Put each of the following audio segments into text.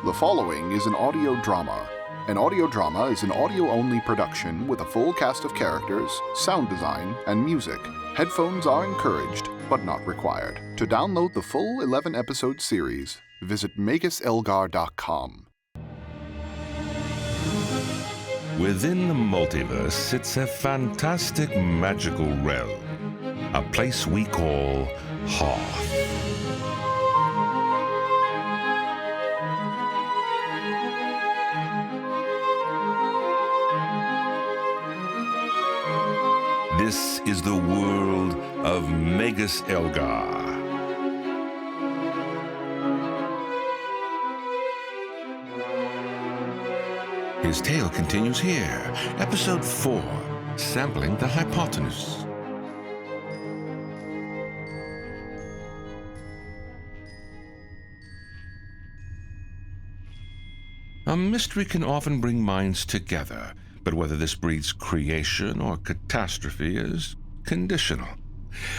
The following is an audio drama. An audio drama is an audio-only production with a full cast of characters, sound design, and music. Headphones are encouraged, but not required. To download the full 11-episode series, visit MagusElgar.com. Within the multiverse sits a fantastic magical realm, a place we call Hearth. This is the world of Magus Elgar. His tale continues here, Episode 4, Sampling the Hypotenuse. A mystery can often bring minds together, but whether this breeds creation or catastrophe is conditional.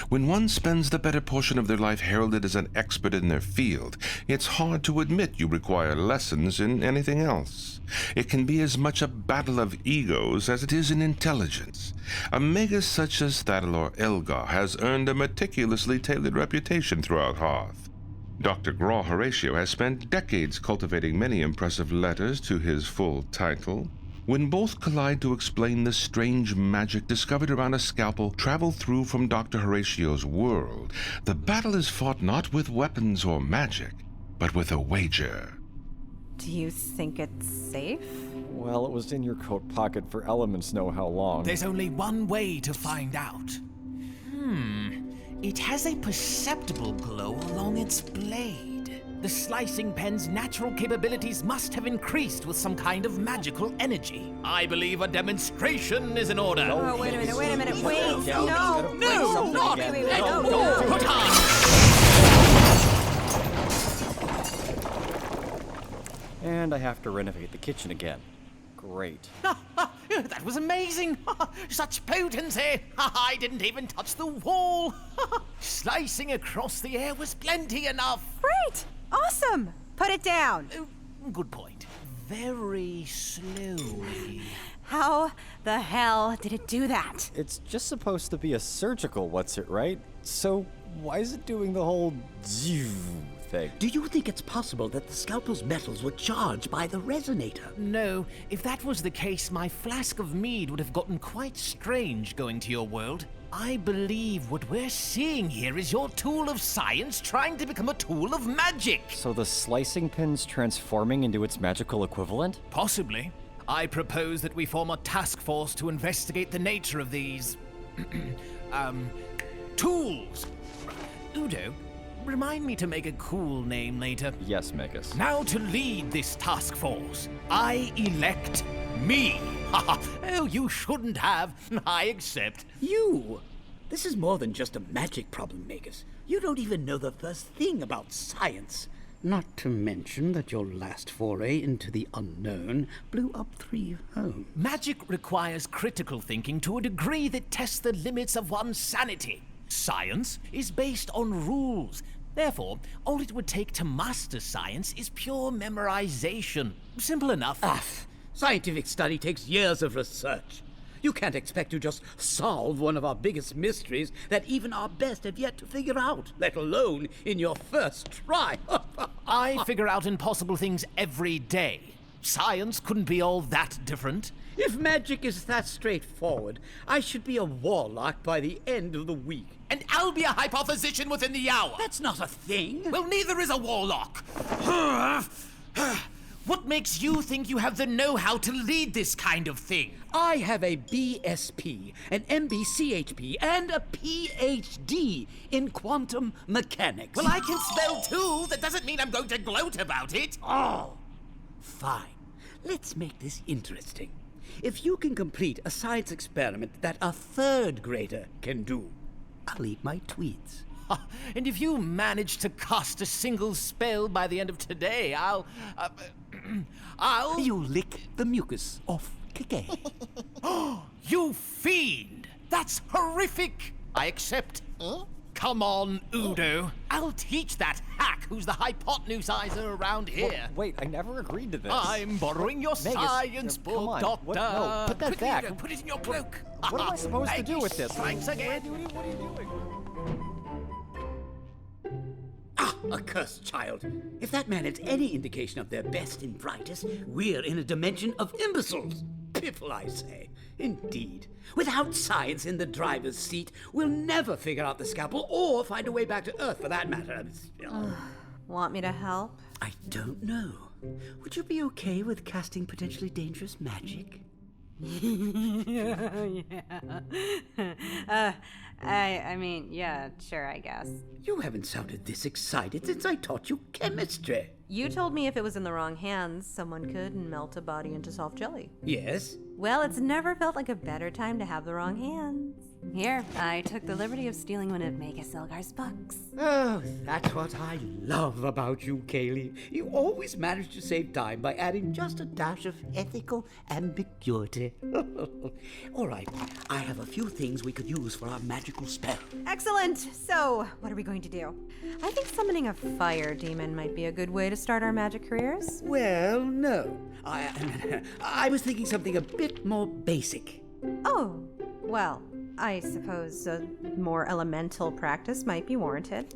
When one spends the better portion of their life heralded as an expert in their field, it's hard to admit you require lessons in anything else. It can be as much a battle of egos as it is in intelligence. A magus such as Stivale Elgar has earned a meticulously tailored reputation throughout Hearth. Dr. Graw Horatio has spent decades cultivating many impressive letters to his full title. When both collide to explain the strange magic discovered around a scalpel traveled through from Dr. Horatio's world, the battle is fought not with weapons or magic, but with a wager. Do you think it's safe? Well, it was in your coat pocket for elements know how long. There's only one way to find out. It has a perceptible glow along its blade. The slicing pen's natural capabilities must have increased with some kind of magical energy. I believe a demonstration is in order. Oh, wait a minute, wait! No! Not! No! Put on! And I have to renovate the kitchen again. Great. That was amazing! Such potency! I didn't even touch the wall! Slicing across the air was plenty enough! Great! Awesome! Put it down! Good point. Very slowly. How the hell did it do that? It's just supposed to be a surgical what's-it, right? So why is it doing the whole thing? Do you think it's possible that the scalpel's metals were charged by the resonator? No, if that was the case, my flask of mead would have gotten quite strange going to your world. I believe what we're seeing here is your tool of science trying to become a tool of magic. So the slicing pin's transforming into its magical equivalent? Possibly. I propose that we form a task force to investigate the nature of these... tools. Udo, remind me to make a cool name later. Yes, Magus. Now to lead this task force, I elect me. Oh, you shouldn't have. I accept. You! This is more than just a magic problem, Magus. You don't even know the first thing about science. Not to mention that your last foray into the unknown blew up 3 homes. Magic requires critical thinking to a degree that tests the limits of one's sanity. Science is based on rules. Therefore, all it would take to master science is pure memorization. Simple enough. Scientific study takes years of research. You can't expect to just solve one of our biggest mysteries that even our best have yet to figure out, let alone in your first try. I figure out impossible things every day. Science couldn't be all that different. If magic is that straightforward, I should be a warlock by the end of the week. And I'll be a hypothesician within the hour. That's not a thing. Well, neither is a warlock. What makes you think you have the know-how to lead this kind of thing? I have a BSP, an MBCHP, and a PhD in quantum mechanics. Well, I can spell too. That doesn't mean I'm going to gloat about it. Oh, fine. Let's make this interesting. If you can complete a science experiment that a 3rd grader can do, I'll eat my tweets. And if you manage to cast a single spell by the end of today, I'll... You lick the mucus off Kakkay. You fiend! That's horrific! I accept. come on, Udo. I'll teach that hack who's the hypotenuseizer around here. Wait, I never agreed to this. I'm borrowing your Magus, science come book, on. Doctor. What? No, put that Quickly, back. Udo, put it in your cloak. What am I supposed to do with this? Strikes again. What are you doing? Ah, accursed child. If that man is any indication of their best and brightest, we're in a dimension of imbeciles. Piffle, I say. Indeed. Without science in the driver's seat, we'll never figure out the scalpel or find a way back to Earth for that matter. Want me to help? I don't know. Would you be okay with casting potentially dangerous magic? I mean, yeah, sure, I guess. You haven't sounded this excited since I taught you chemistry. You told me if it was in the wrong hands, someone could melt a body into soft jelly. Yes? Well, it's never felt like a better time to have the wrong hands. Here, I took the liberty of stealing one of Magus Elgar's books. Oh, that's what I love about you, Kaylee. You always manage to save time by adding just a dash of ethical ambiguity. All right, I have a few things we could use for our magical spell. Excellent! So, what are we going to do? I think summoning a fire demon might be a good way to start our magic careers. Well, no. I was thinking something a bit more basic. Oh, well, I suppose a more elemental practice might be warranted.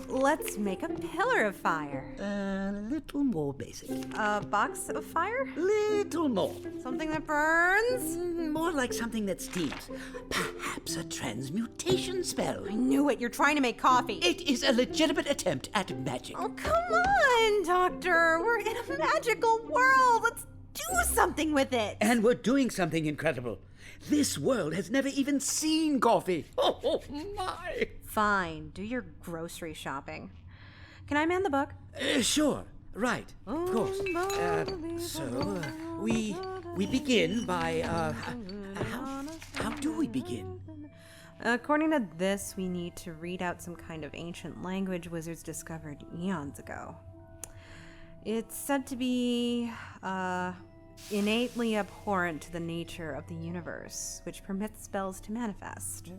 Let's make a pillar of fire. A little more basic. A box of fire? Little more. Something that burns? More like something that steams. Perhaps a transmutation spell. I knew it. You're trying to make coffee. It is a legitimate attempt at magic. Oh, come on, Doctor. We're in a magical world. Let's do something with it. And we're doing something incredible. This world has never even seen coffee. Oh my! Fine. Do your grocery shopping. Can I man the book? Sure. Right. Of course. We begin by how do we begin? According to this, we need to read out some kind of ancient language wizards discovered eons ago. It's said to be innately abhorrent to the nature of the universe, which permits spells to manifest.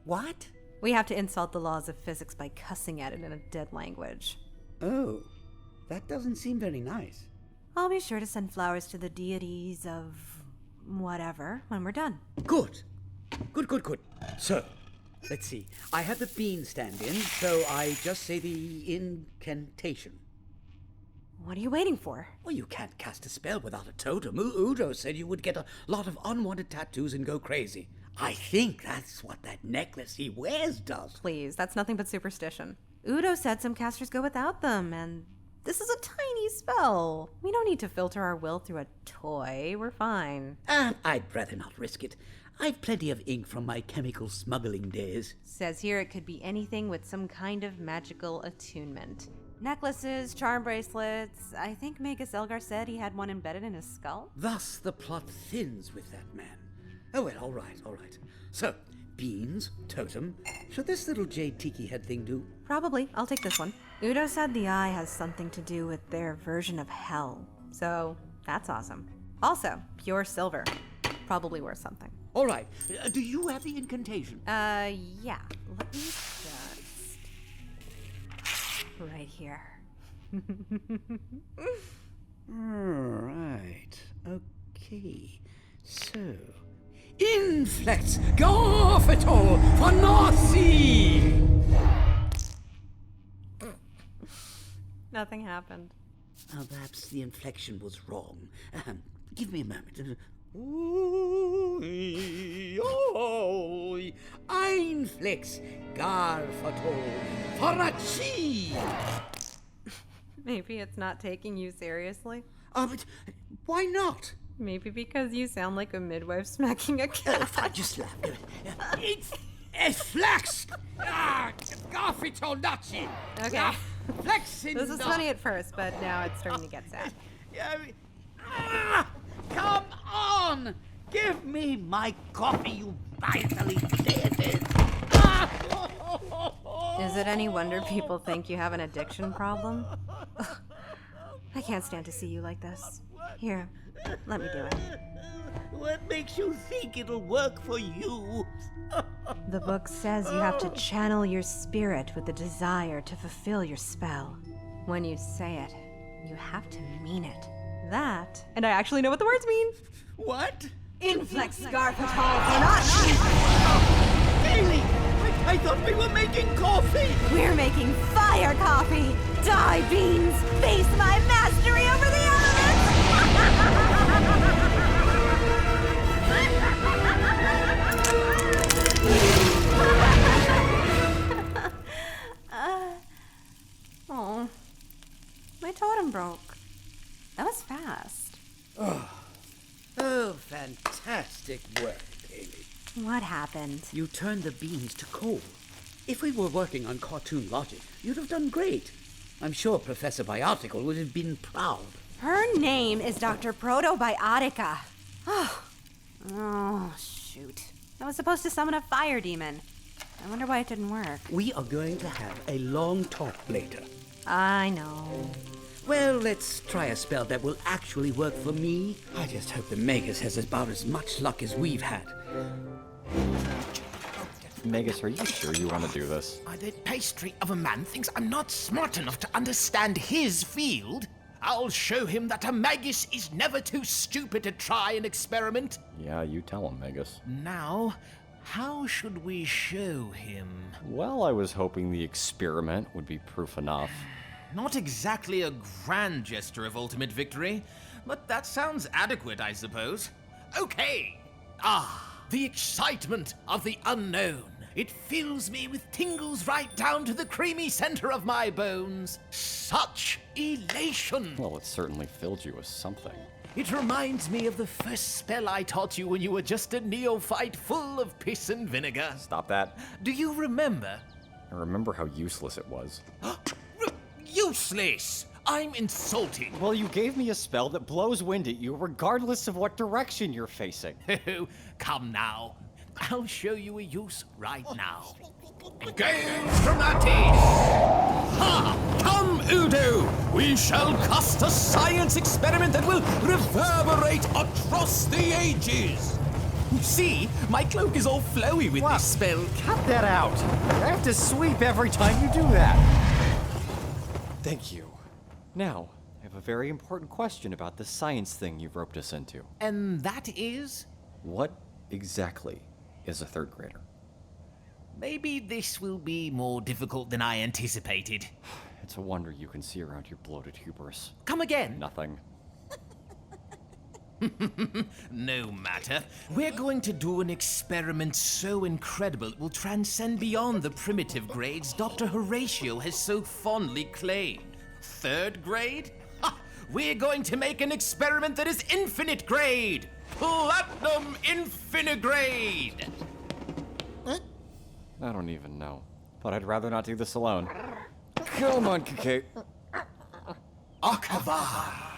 What? We have to insult the laws of physics by cussing at it in a dead language. Oh, that doesn't seem very nice. I'll be sure to send flowers to the deities of whatever when we're done. Good. Good. So, let's see. I have the bean stand in, so I just say the incantation. What are you waiting for? Well, you can't cast a spell without a totem. Udo said you would get a lot of unwanted tattoos and go crazy. I think that's what that necklace he wears does. Please, that's nothing but superstition. Udo said some casters go without them, and this is a tiny spell. We don't need to filter our will through a toy. We're fine. I'd rather not risk it. I've plenty of ink from my chemical smuggling days. Says here it could be anything with some kind of magical attunement. Necklaces, charm bracelets. I think Magus Elgar said he had one embedded in his skull. Thus the plot thins with that man. Oh, well, all right. So, beans, totem. Should this little jade tiki head thing do? Probably. I'll take this one. Udo said the eye has something to do with their version of hell. So, that's awesome. Also, pure silver. Probably worth something. All right. Do you have the incantation? Yeah. Let me just... right here. Right. Okay. So... Inflex Garfetol for Nazi! Nothing happened. Perhaps the inflection was wrong. Give me a moment. Inflex Garfetol for Nazi! Maybe it's not taking you seriously. But why not? Maybe because you sound like a midwife smacking a cat. I just laugh. It's flex! Garfetol Nazi! Okay. Flexing. This was funny at first, but now it's starting to get sad. Come on! Give me my coffee, you vitally dead. Is it any wonder people think you have an addiction problem? Ugh. I can't stand to see you like this. Here, let me do it. What makes you think it'll work for you? The book says you have to channel your spirit with the desire to fulfill your spell. When you say it, you have to mean it. That, and I actually know what the words mean. What? Inflex Scarpatal Panache! Kaylee! I thought we were making coffee! We're making fire coffee! Die, beans! Face my mastery over the Oh, my totem broke. That was fast. Oh, fantastic work, Kaylee. What happened? You turned the beans to coal. If we were working on cartoon logic, you'd have done great. I'm sure Professor Biotical would have been proud. Her name is Dr. Protobiotica. Oh, shoot. I was supposed to summon a fire demon. I wonder why it didn't work. We are going to have a long talk later. I know. Well, let's try a spell that will actually work for me. I just hope the Magus has about as much luck as we've had. Magus, are you sure you want to do this? The pastry of a man thinks I'm not smart enough to understand his field. I'll show him that a Magus is never too stupid to try an experiment. Yeah, you tell him, Magus. Now, how should we show him? Well, I was hoping the experiment would be proof enough. Not exactly a grand gesture of ultimate victory, but that sounds adequate, I suppose. Okay. The excitement of the unknown. It fills me with tingles right down to the creamy center of my bones. Such elation. Well, it certainly filled you with something. It reminds me of the first spell I taught you when you were just a neophyte full of piss and vinegar. Stop that. Do you remember? I remember how useless it was. Useless! I'm insulting. Well, you gave me a spell that blows wind at you regardless of what direction you're facing. Come now. I'll show you a use right now. Engage dramatis! Ha! Come, Udo! We shall cast a science experiment that will reverberate across the ages! See? My cloak is all flowy with this spell. Cut that out! I have to sweep every time you do that! Thank you. Now, I have a very important question about the science thing you've roped us into. And that is? What exactly is a third grader? Maybe this will be more difficult than I anticipated. It's a wonder you can see around your bloated hubris. Come again. Nothing. No matter. We're going to do an experiment so incredible it will transcend beyond the primitive grades Dr. Horatio has so fondly claimed. Third grade? Ha! We're going to make an experiment that is infinite grade! Platinum infinigrade! I don't even know. But I'd rather not do this alone. Come on, Kakkay. Akavar!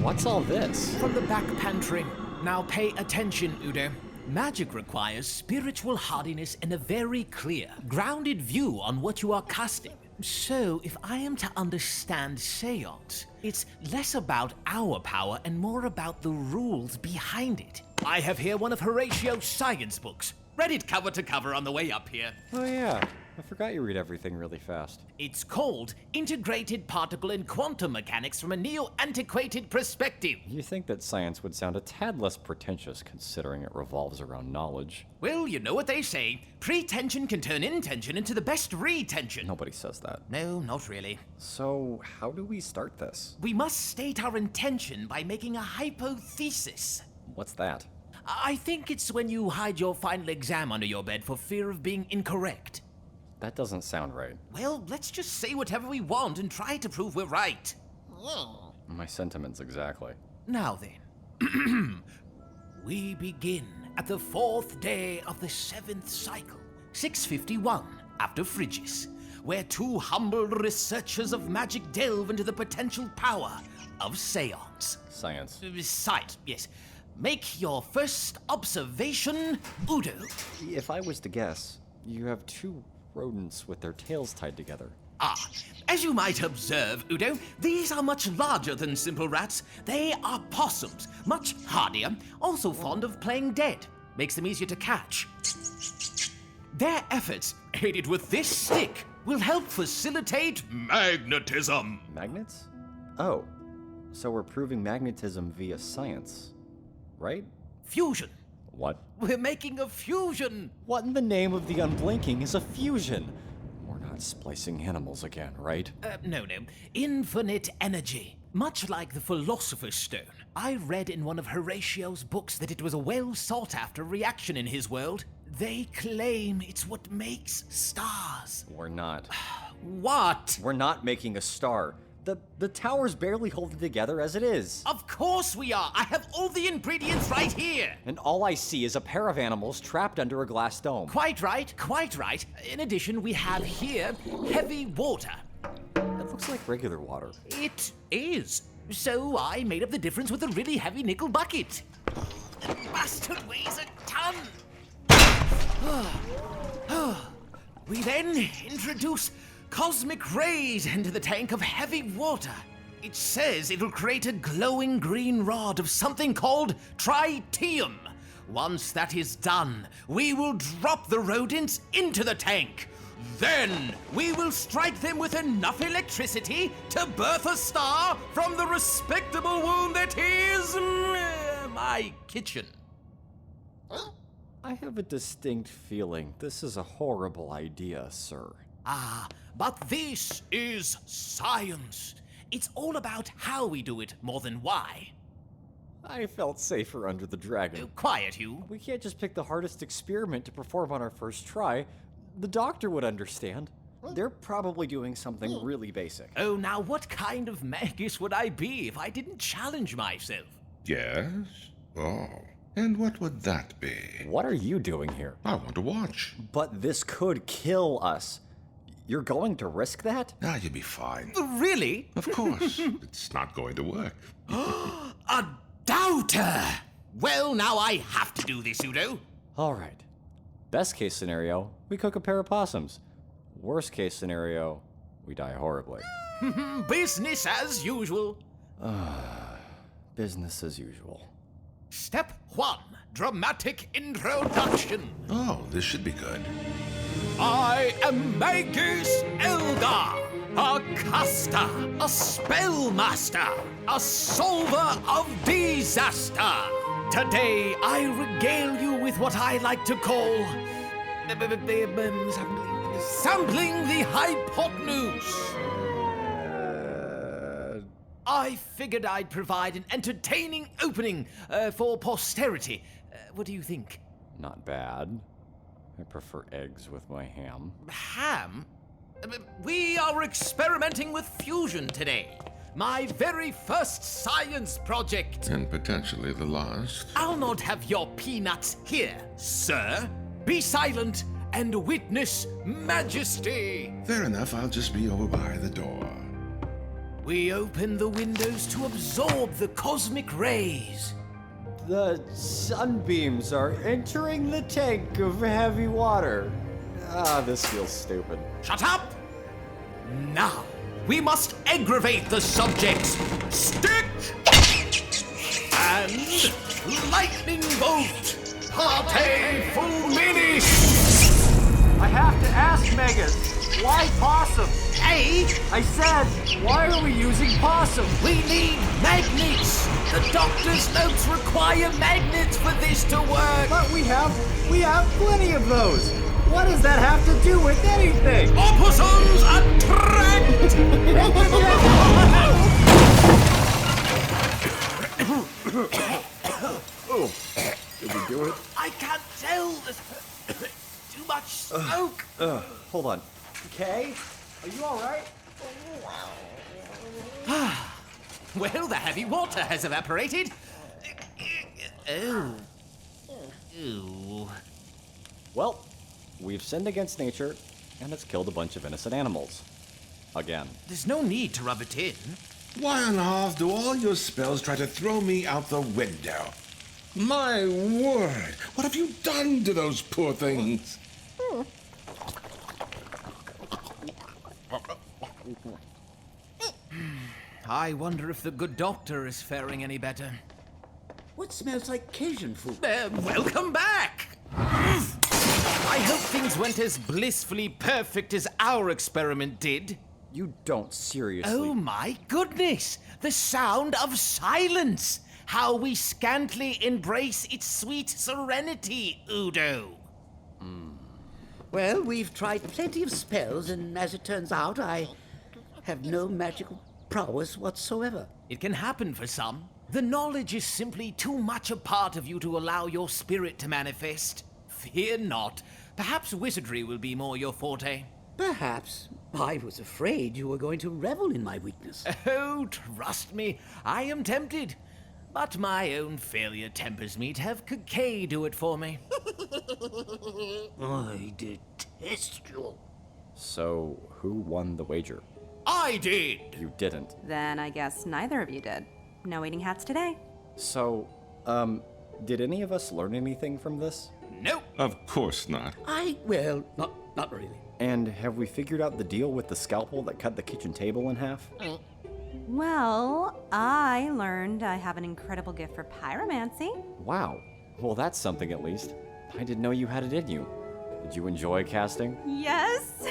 What's all this? From the back pantry. Now pay attention, Udo. Magic requires spiritual hardiness and a very clear, grounded view on what you are casting. So, if I am to understand Seance, it's less about our power and more about the rules behind it. I have here one of Horatio's science books. Read it cover to cover on the way up here. Oh yeah, I forgot you read everything really fast. It's called Integrated Particle and Quantum Mechanics from a Neo-Antiquated Perspective. You think that science would sound a tad less pretentious considering it revolves around knowledge. Well, you know what they say. Pretension can turn intention into the best retention. Nobody says that. No, not really. So, how do we start this? We must state our intention by making a hypothesis. What's that? I think it's when you hide your final exam under your bed for fear of being incorrect. That doesn't sound right. Well, let's just say whatever we want and try to prove we're right. My sentiments exactly. Now then, we begin at the 4th day of the 7th cycle, 651 after Phrygia, where two humble researchers of magic delve into the potential power of Seance. Science. Sight, yes. Make your first observation, Udo. If I was to guess, you have two rodents with their tails tied together. As you might observe, Udo, these are much larger than simple rats. They are possums, much hardier, also fond of playing dead. makes them easier to catch. Their efforts, aided with this stick, will help facilitate magnetism. Magnets? Oh, so we're proving magnetism via science, right? Fusion. What? We're making a fusion. What in the name of the unblinking is a fusion? We're not splicing animals again, right? No. Infinite energy. Much like the Philosopher's Stone. I read in one of Horatio's books that it was a well-sought-after reaction in his world. They claim it's what makes stars. We're not. What? We're not making a star. The tower's barely holding together as it is. Of course we are. I have all the ingredients right here. And all I see is a pair of animals trapped under a glass dome. Quite right. In addition, we have here heavy water. That looks like regular water. It is. So I made up the difference with a really heavy nickel bucket. The bastard weighs a ton. We then introduce cosmic rays into the tank of heavy water. It says it'll create a glowing green rod of something called tritium. Once that is done, we will drop the rodents into the tank. Then we will strike them with enough electricity to birth a star from the respectable womb that is my kitchen. I have a distinct feeling this is a horrible idea, sir. But this is science. It's all about how we do it more than why. I felt safer under the dragon. Quiet, you. We can't just pick the hardest experiment to perform on our first try. The doctor would understand. They're probably doing something really basic. Oh, now what kind of magus would I be if I didn't challenge myself? Yes? Oh. And what would that be? What are you doing here? I want to watch. But this could kill us. You're going to risk that? You'll be fine. Really? Of course. It's not going to work. A doubter! Well, now I have to do this, Udo. All right. Best case scenario, we cook a pair of possums. Worst case scenario, we die horribly. Business as usual. Business as usual. Step 1, dramatic introduction. Oh, this should be good. I am Magus Elgar, a caster, a spellmaster, a solver of disaster. Today, I regale you with what I like to call sampling the hypotenuse. I figured I'd provide an entertaining opening for posterity. What do you think? Not bad. I prefer eggs with my ham. Ham? We are experimenting with fusion today. My very first science project. And potentially the last. I'll not have your peanuts here, sir. Be silent and witness majesty. Fair enough, I'll just be over by the door. We open the windows to absorb the cosmic rays. The sunbeams are entering the tank of heavy water. This feels stupid. Shut up! Now, we must aggravate the subjects. Stick! And lightning bolt! Parte fulminis! I have to ask, Magus, why possum? Hey! I said, why are we using possum? We need magnets! The doctor's notes require magnets for this to work! But we have plenty of those. What does that have to do with anything? Opossums attract! Did we do it? I can't tell. There's too much smoke. Hold on. Kay, are you all right? Well, the heavy water has evaporated. Oh. Ew. Well, we've sinned against nature, and it's killed a bunch of innocent animals. Again. There's no need to rub it in. Why on earth do all your spells try to throw me out the window? My word, what have you done to those poor things? I wonder if the good doctor is faring any better. What smells like Cajun food? Welcome back! I hope things went as blissfully perfect as our experiment did. You don't seriously. Oh my goodness! The sound of silence! How we scantly embrace its sweet serenity, Udo. Well, we've tried plenty of spells, and as it turns out, I have no magical prowess whatsoever. It can happen for some. The knowledge is simply too much a part of you to allow your spirit to manifest. Fear not. Perhaps wizardry will be more your forte. Perhaps. I was afraid you were going to revel in my weakness. Oh, trust me, I am tempted. But my own failure tempers me to have Kakkay do it for me. I detest you. So, who won the wager? I did! You didn't. Then I guess neither of you did. No eating hats today. So, did any of us learn anything from this? Nope. Of course not. Well, not really. And have we figured out the deal with the scalpel that cut the kitchen table in half? Well, I learned I have an incredible gift for pyromancy. Wow. Well, that's something at least. I didn't know you had it in you. Did you enjoy casting? Yes,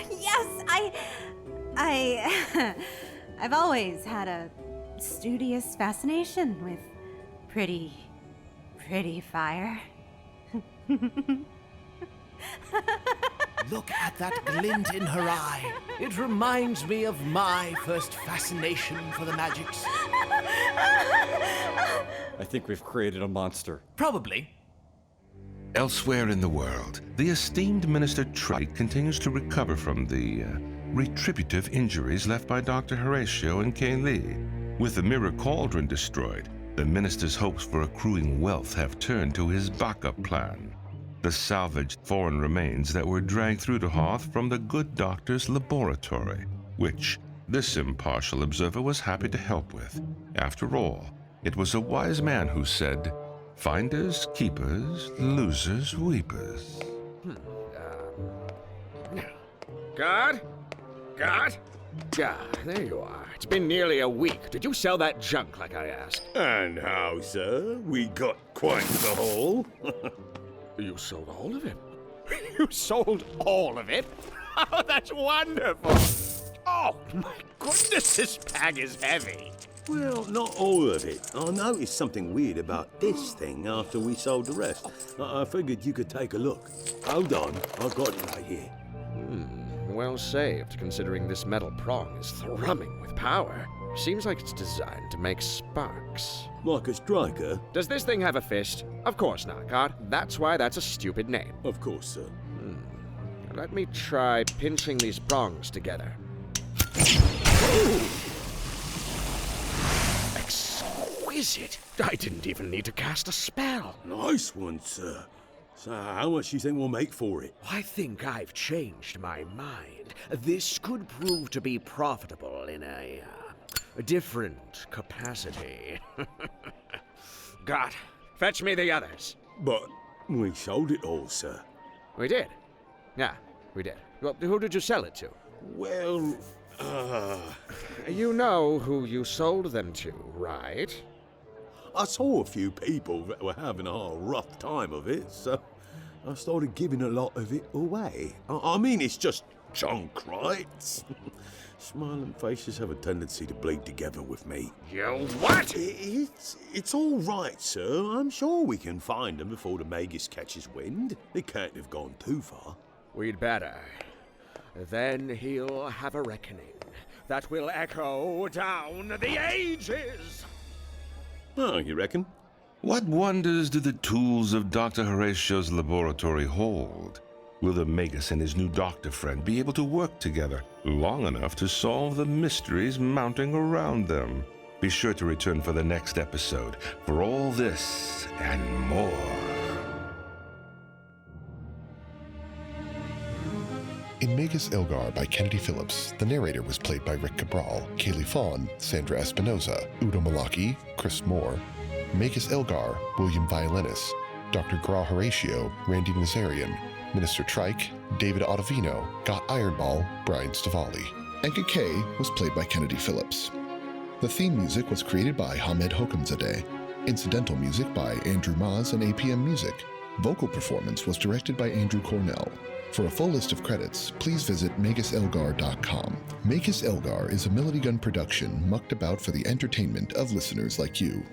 I've always had a studious fascination with pretty fire. Look at that glint in her eye. It reminds me of my first fascination for the magics. I think we've created a monster. Probably. Elsewhere in the world, the esteemed Minister Trike continues to recover from the retributive injuries left by Dr. Horatio and Kaylee. With the Mirror Cauldron destroyed, the minister's hopes for accruing wealth have turned to his backup plan: the salvaged foreign remains that were dragged through to Hearth from the good doctor's laboratory, which this impartial observer was happy to help with. After all, it was a wise man who said, "Finders, keepers, losers, weepers." Gaat? Gaat? There you are. It's been nearly a week. Did you sell that junk like I asked? And how, sir? We got quite the haul. You sold all of it? You sold all of it? Oh, that's wonderful! Oh, my goodness, this bag is heavy. Well, not all of it. I noticed something weird about this thing after we sold the rest. I figured you could take a look. Hold on, I've got it right here. Well saved, considering this metal prong is thrumming with power. Seems like it's designed to make sparks. Like a striker? Does this thing have a fist? Of course not, Gaat. That's why that's a stupid name. Of course, sir. Let me try pinching these prongs together. Exquisite! I didn't even need to cast a spell. Nice one, sir. So how much do you think we'll make for it? I think I've changed my mind. This could prove to be profitable in a different capacity. Gaat, fetch me the others. But we sold it all, sir. We did? Yeah, we did. Well, who did you sell it to? Well, You know who you sold them to, right? I saw a few people that were having a rough time of it, so I started giving a lot of it away. I mean, it's just junk, right? Smiling faces have a tendency to bleed together with me. You what? It's all right, sir. I'm sure we can find them before the Magus catches wind. They can't have gone too far. We'd better. Then he'll have a reckoning that will echo down the ages. Oh, you reckon? What wonders do the tools of Dr. Horatio's laboratory hold? Will the Magus and his new doctor friend be able to work together long enough to solve the mysteries mounting around them? Be sure to return for the next episode for all this and more. In Magus Elgar by Kennedy Phillips, the narrator was played by Rick Cabral, Kaylee Fawn, Sandra Espinoza, Udo Malaaki, Chris Moore, Magus Elgar, William Violenus, Dr. Graw Horatio, Randy Nazarian, Minister Trike, David Autovino, Gaat Ironball, Brian Stivale, and Kakkay was played by Kennedy Phillips. The theme music was created by Hamed Hokamzadeh. Incidental music by Andrew Maz and APM Music. Vocal performance was directed by Andrew Cornell. For a full list of credits, please visit MagusElgar.com. Magus Elgar is a Melody Gun production mucked about for the entertainment of listeners like you.